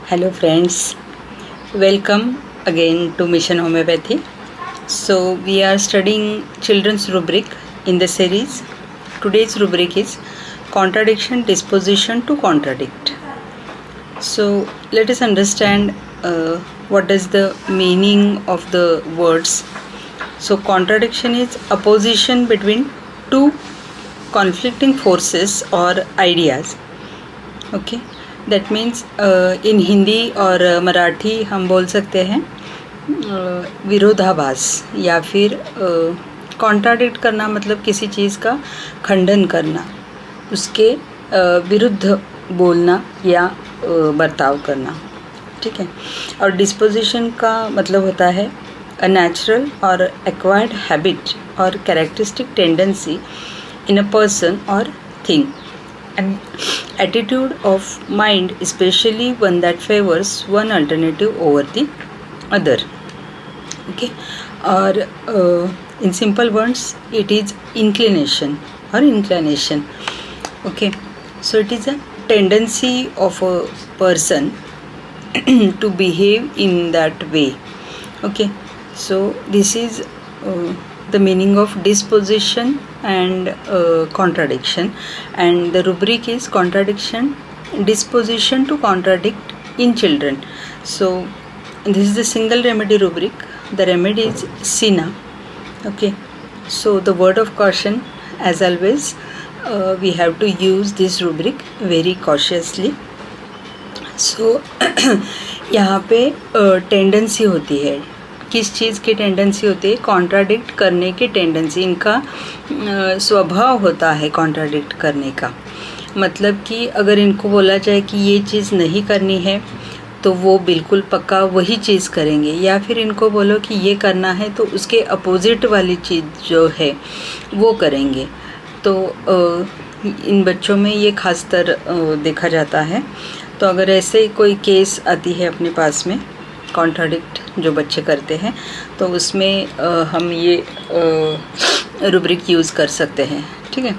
Hello friends, welcome again to Mission Homeopathy. So we are studying children's rubric in the series. Today's rubric is contradiction, disposition to contradict. So let us understand what is the meaning of the words. So contradiction is opposition between two conflicting forces or ideas. Okay. That means in Hindi और मराठी हम बोल सकते हैं विरोधाभास या फिर contradict करना, मतलब किसी चीज़ का खंडन करना, उसके विरुद्ध बोलना या बर्ताव करना. ठीक है. और डिस्पोजिशन का मतलब होता है अ नेचुरल और एक्वायर्ड हैबिट और characteristic tendency in a person और thing. An attitude of mind, especially one that favors one alternative over the other. Okay. Or in simple words, it is inclination or inclination. Okay. So it is a tendency of a person to behave in that way. Okay. So this is the meaning of disposition and contradiction, and the rubric is contradiction, disposition to contradict in children. So this is the single remedy rubric. The remedy is sina. Okay. So the word of caution, as always, we have to use this rubric very cautiously. So यहाँ पे tendency होती है. किस चीज़ की tendency होती है? Contradict करने की टेंडेंसी. इनका स्वभाव होता है कॉन्ट्राडिक्ट करने का. मतलब कि अगर इनको बोला जाए कि ये चीज़ नहीं करनी है तो वो बिल्कुल पक्का वही चीज़ करेंगे, या फिर इनको बोलो कि ये करना है तो उसके अपोजिट वाली चीज़ जो है वो करेंगे. तो इन बच्चों में ये खासतर देखा जाता है. तो अगर ऐसे कोई केस आती है अपने पास में कॉन्ट्राडिक्ट जो बच्चे करते हैं, तो उसमें हम ये रुब्रिक यूज़ कर सकते हैं. ठीक है.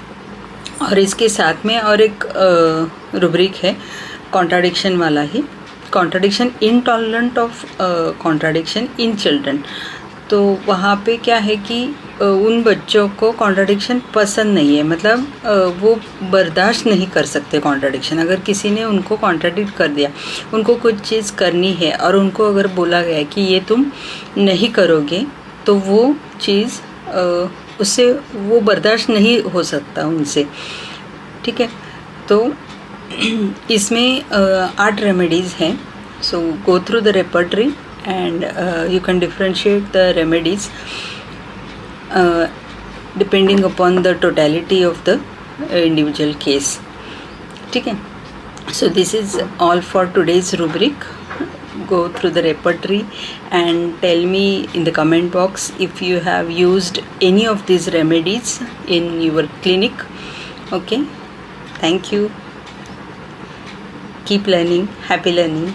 और इसके साथ में और एक रुब्रिक है कॉन्ट्राडिक्शन वाला ही, contradiction intolerant of contradiction in children. तो वहाँ पे क्या है कि उन बच्चों को कॉन्ट्राडिक्शन पसंद नहीं है, मतलब वो बर्दाश्त नहीं कर सकते कॉन्ट्राडिक्शन. अगर किसी ने उनको कॉन्ट्राडिक्ट कर दिया, उनको कुछ चीज़ करनी है और उनको अगर बोला गया कि ये तुम नहीं करोगे, तो वो चीज़ उससे वो बर्दाश्त नहीं हो सकता उनसे. ठीक है. तो इसमें 8 रेमेडीज़ हैं. So go through the repertory and you can differentiate the remedies depending upon the totality of the individual case. ठीक है. So this is all for today's rubric. Go through the repertory and tell me in the comment box if you have used any of these remedies in your clinic. Okay. Thank you. Keep learning. Happy learning.